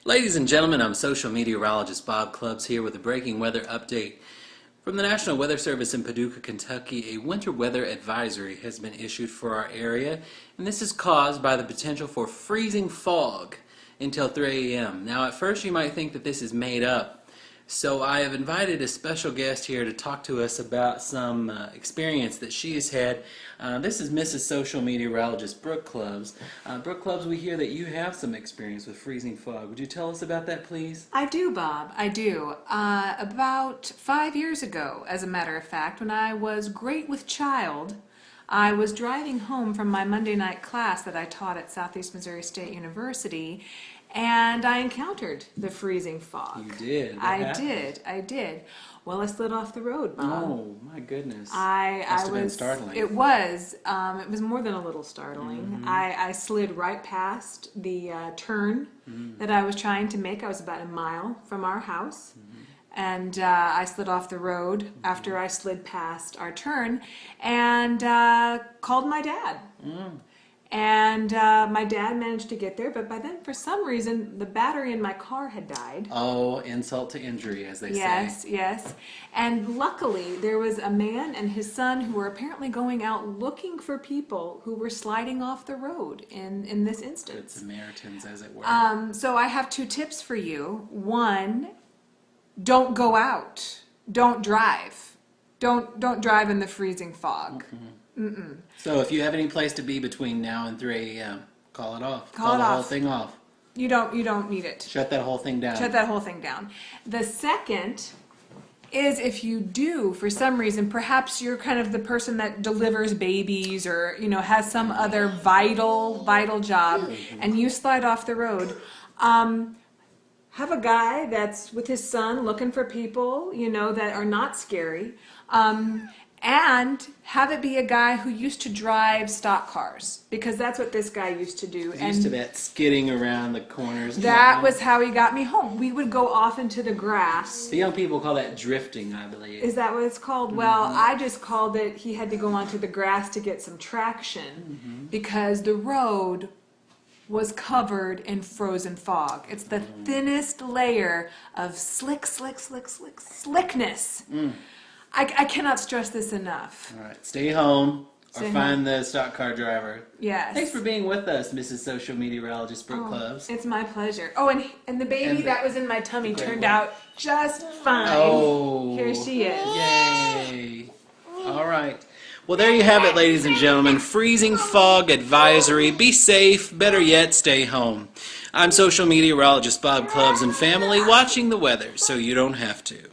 Ladies and gentlemen, I'm social meteorologist Bob Clubs here with a breaking weather update. From the National Weather Service in Paducah, Kentucky, a winter weather advisory has been issued for our area, and this is caused by the potential for freezing fog until 3 a.m. Now, at first you might think that this is made up, so I have invited a special guest here to talk to us about some experience that she has had. This is Mrs. Social Meteorologist Brooke Clubs. Brooke Clubs, we hear that you have some experience with freezing fog. Would you tell us about that, please? I do, Bob. I do. About 5 years ago, as a matter of fact, when I was great with child, I was driving home from my Monday night class that I taught at Southeast Missouri State University, and I encountered the freezing fog. You did? I did. Well, I slid off the road, Bob. Oh, my goodness. Must have been startling. It was. It was more than a little startling. I slid right past the turn that I was trying to make. I was about a mile from our house. And I slid off the road after I slid past our turn and called my dad. And my dad managed to get there, but by then, for some reason, the battery in my car had died. Oh, insult to injury, as they say. Yes. And luckily, there was a man and his son who were apparently going out looking for people who were sliding off the road in this instance. Good Samaritans, as it were. So I have two tips for you. One, don't go out. Don't drive. Don't drive in the freezing fog. So if you have any place to be between now and 3 a.m., call it off. Call it the off. whole thing off. You don't need it. Shut that whole thing down. Shut that whole thing down. The second is if you do, for some reason, perhaps you're kind of the person that delivers babies or, has some other vital job, and you slide off the road, have a guy that's with his son looking for people, that are not scary, and have it be a guy who used to drive stock cars, because that's what this guy used to do. He's used to that skidding around the corners. That was how he got me home. We would go off into the grass. The young people call that drifting, I believe. Is that what it's called? Well, I just called it, he had to go onto the grass to get some traction, because the road was covered in frozen fog. It's the thinnest layer of slickness. I cannot stress this enough. All right, stay home Stay or find the stock car driver. Yes. Thanks for being with us, Mrs. Social Meteorologist Brooke Clubs. It's my pleasure. Oh, and the baby that was in my tummy turned out just fine. Oh. Here she is. Yay. All right. Well, there you have it, ladies and gentlemen. Freezing fog advisory. Be safe. Better yet, stay home. I'm social meteorologist Bob Clubs and family, watching the weather so you don't have to.